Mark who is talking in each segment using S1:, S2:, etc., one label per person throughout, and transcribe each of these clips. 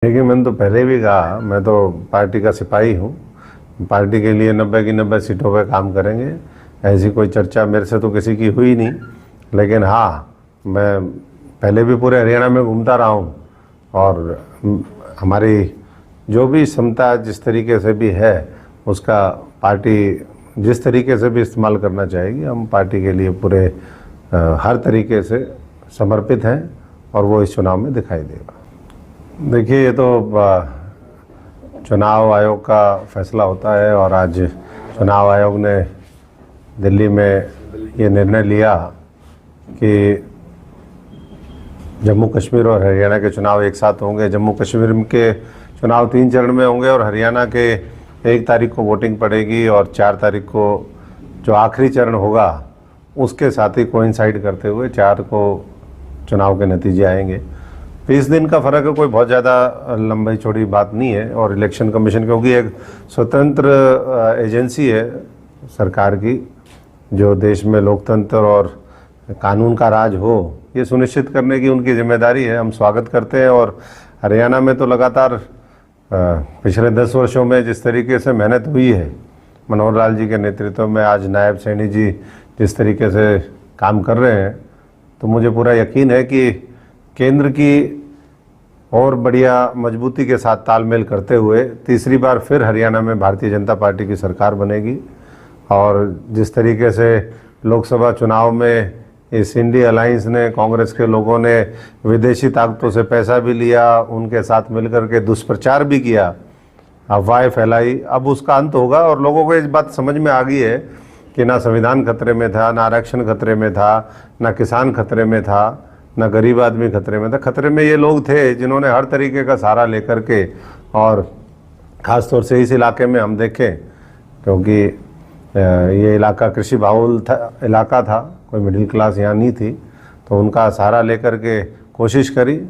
S1: देखिए, मैंने तो पहले भी कहा, मैं तो पार्टी का सिपाही हूँ। पार्टी के लिए 90 की 90 सीटों पे काम करेंगे। ऐसी कोई चर्चा मेरे से तो किसी की हुई नहीं। लेकिन हाँ, मैं पहले भी पूरे हरियाणा में घूमता रहा हूँ और हमारी जो भी क्षमता जिस तरीके से भी है उसका पार्टी जिस तरीके से भी इस्तेमाल करना चाहेगी, हम पार्टी के लिए पूरे हर तरीके से समर्पित हैं और वो इस चुनाव में दिखाई देगा। देखिए, ये तो चुनाव आयोग का फैसला होता है और आज चुनाव आयोग ने दिल्ली में ये निर्णय लिया कि जम्मू कश्मीर और हरियाणा के चुनाव एक साथ होंगे। जम्मू कश्मीर के चुनाव 3 चरण में होंगे और हरियाणा के 1 तारीख को वोटिंग पड़ेगी और 4 तारीख को जो आखिरी चरण होगा उसके साथ ही कोइंसाइड करते हुए 4 को चुनाव के नतीजे आएंगे। 20 दिन का फ़र्क है, कोई बहुत ज़्यादा लंबी चौड़ी बात नहीं है। और इलेक्शन कमीशन क्योंकि एक स्वतंत्र एजेंसी है सरकार की, जो देश में लोकतंत्र और कानून का राज हो ये सुनिश्चित करने की उनकी जिम्मेदारी है। हम स्वागत करते हैं। और हरियाणा में तो लगातार पिछले 10 वर्षों में जिस तरीके से मेहनत हुई है मनोहर लाल जी के नेतृत्व में, आज नायब सैनी जी जिस तरीके से काम कर रहे हैं, तो मुझे पूरा यकीन है कि केंद्र की और बढ़िया मजबूती के साथ तालमेल करते हुए तीसरी बार फिर हरियाणा में भारतीय जनता पार्टी की सरकार बनेगी। और जिस तरीके से लोकसभा चुनाव में इस इंडिया अलायंस ने, कांग्रेस के लोगों ने विदेशी ताकतों से पैसा भी लिया, उनके साथ मिलकर के दुष्प्रचार भी किया, अफवाहें फैलाई, अब उसका अंत होगा। और लोगों को इस बात समझ में आ गई है कि ना संविधान खतरे में था, ना आरक्षण खतरे में था, ना किसान खतरे में था, ना गरीब आदमी खतरे में था। खतरे में ये लोग थे जिन्होंने हर तरीके का सहारा लेकर के, और ख़ास तौर से इस इलाके में हम देखें क्योंकि ये इलाका कृषि बहुल इलाका था, कोई मिडिल क्लास यहाँ नहीं थी, तो उनका सहारा लेकर के कोशिश करी।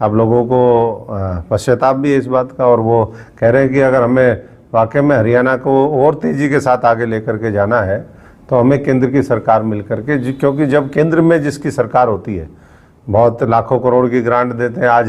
S1: अब लोगों को पश्चाताप भी है इस बात का और वो कह रहे हैं कि अगर हमें वाकई में हरियाणा को और तेज़ी के साथ आगे लेकर के जाना है तो हमें केंद्र की सरकार मिल करके, क्योंकि जब केंद्र में जिसकी सरकार होती है बहुत लाखों करोड़ की ग्रांट देते हैं। आज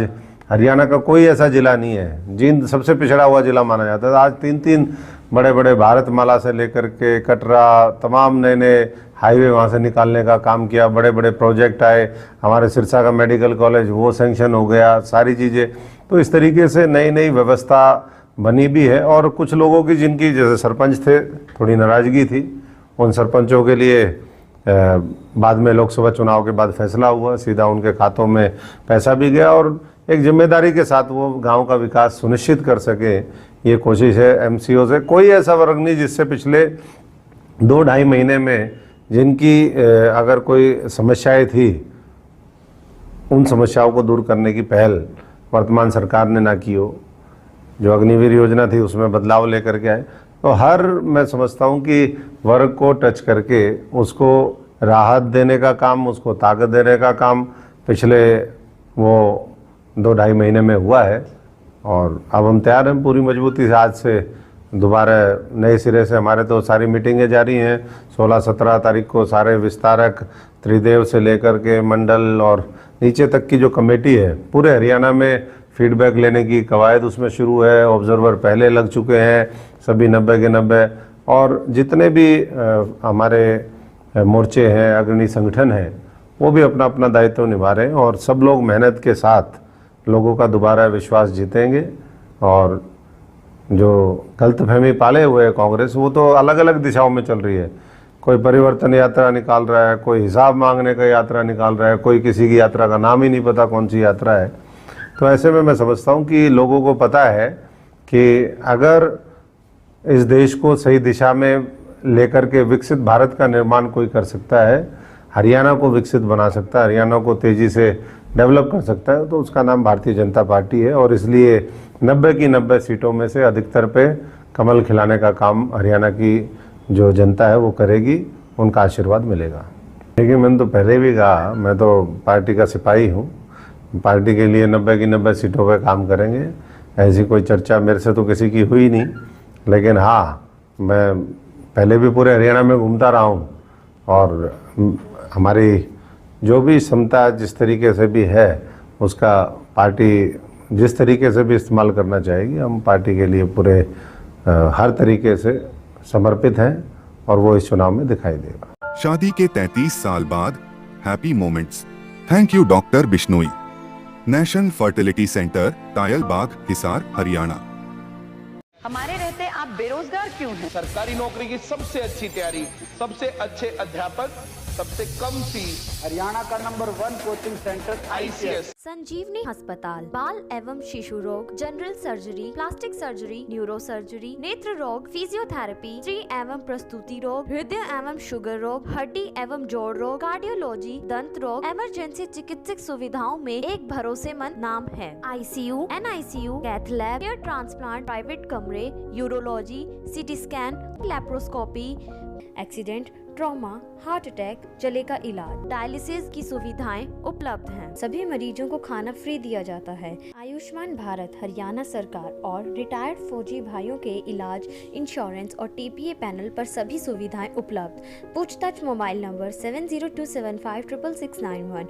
S1: हरियाणा का कोई ऐसा ज़िला नहीं है, जींद सबसे पिछड़ा हुआ ज़िला माना जाता है। आज 3-3 बड़े बड़े भारतमाला से लेकर के कटरा, तमाम नए नए हाईवे वहाँ से निकालने का काम किया, बड़े बड़े प्रोजेक्ट आए। हमारे सिरसा का मेडिकल कॉलेज वो सैंक्शन हो गया, सारी चीज़ें। तो इस तरीके से नई नई व्यवस्था बनी भी है। और कुछ लोगों की, जिनकी जैसे सरपंच थे, थोड़ी नाराज़गी थी, उन सरपंचों के लिए बाद में लोकसभा चुनाव के बाद फैसला हुआ, सीधा उनके खातों में पैसा भी गया और एक जिम्मेदारी के साथ वो गांव का विकास सुनिश्चित कर सके, ये कोशिश है एमसीओ से। कोई ऐसा वर्ग नहीं जिससे पिछले 2-2.5 महीने में जिनकी अगर कोई समस्याएं थी, उन समस्याओं को दूर करने की पहल वर्तमान सरकार ने ना की हो। जो अग्निवीर योजना थी उसमें बदलाव लेकर के आए। तो हर, मैं समझता हूँ कि वर्ग को टच करके उसको राहत देने का काम, उसको ताकत देने का काम पिछले वो 2-2.5 महीने में हुआ है। और अब हम तैयार हैं पूरी मजबूती से। आज से दोबारा नए सिरे से हमारे तो सारी मीटिंगें जारी हैं। 16-17 तारीख को सारे विस्तारक, त्रिदेव से लेकर के मंडल और नीचे तक की जो कमेटी है, पूरे हरियाणा में फीडबैक लेने की कवायद उसमें शुरू है। ऑब्जर्वर पहले लग चुके हैं, सभी 90 के 90। और जितने भी हमारे मोर्चे हैं, अग्रणी संगठन हैं, वो भी अपना अपना दायित्व निभा रहे हैं और सब लोग मेहनत के साथ लोगों का दोबारा विश्वास जीतेंगे। और जो गलतफहमी पाले हुए है कांग्रेस, वो तो अलग अलग दिशाओं में चल रही है। कोई परिवर्तन यात्रा निकाल रहा है, कोई हिसाब मांगने का यात्रा निकाल रहा है, कोई किसी की यात्रा का नाम ही नहीं पता कौन सी यात्रा है। तो ऐसे में मैं समझता हूँ कि लोगों को पता है कि अगर इस देश को सही दिशा में लेकर के विकसित भारत का निर्माण कोई कर सकता है, हरियाणा को विकसित बना सकता है, हरियाणा को तेज़ी से डेवलप कर सकता है, तो उसका नाम भारतीय जनता पार्टी है। और इसलिए 90 की 90 सीटों में से अधिकतर पे कमल खिलाने का काम हरियाणा की जो जनता है वो करेगी, उनका आशीर्वाद मिलेगा। देखिए, मैंने तो पहले भी कहा, मैं तो पार्टी का सिपाही हूँ। पार्टी के लिए 90 की 90 सीटों पे काम करेंगे। ऐसी कोई चर्चा मेरे से तो किसी की हुई नहीं। लेकिन हाँ, मैं पहले भी पूरे हरियाणा में घूमता रहा हूँ और हमारी जो भी क्षमता जिस तरीके से भी है उसका पार्टी जिस तरीके से भी इस्तेमाल करना चाहेगी, हम पार्टी के लिए पूरे हर तरीके से समर्पित हैं और वो इस चुनाव में दिखाई देगा।
S2: शादी के 33 साल बाद happy moments. Thank you doctor Bishnoi. National fertility centre, Tayalbagh, Hisar, Haryana.
S3: हमारे रहते आप बेरोजगार क्यों हैं?
S4: सरकारी नौकरी की सबसे अच्छी तैयारी, सबसे अच्छे अध्यापक, सबसे कम फीस,
S5: हरियाणा का नंबर 1 कोचिंग सेंटर
S4: ICS।
S6: संजीवनी अस्पताल, बाल एवं शिशु रोग, general surgery, plastic surgery, neuro surgery, नेत्र रोग, फिजियोथेरेपी, स्त्री एवं प्रस्तुति रोग, हृदय एवं शुगर रोग, हड्डी एवं जोड़ रोग, कार्डियोलॉजी, दंत रोग, इमरजेंसी चिकित्सक सुविधाओं में एक भरोसेमंद नाम है। ICU, NICU, cath lab, hair transplant, private कमरे, urology, CT scan, laparoscopy, accident, trauma, heart attack, जले का इलाज, डायलिसिस की सुविधाएं उपलब्ध हैं। सभी मरीजों को खाना फ्री दिया जाता है। आयुष्मान भारत हरियाणा सरकार और रिटायर्ड फौजी भाइयों के इलाज, इंश्योरेंस और TPA पैनल पर सभी सुविधाएं उपलब्ध। पूछताछ मोबाइल नंबर 7027566691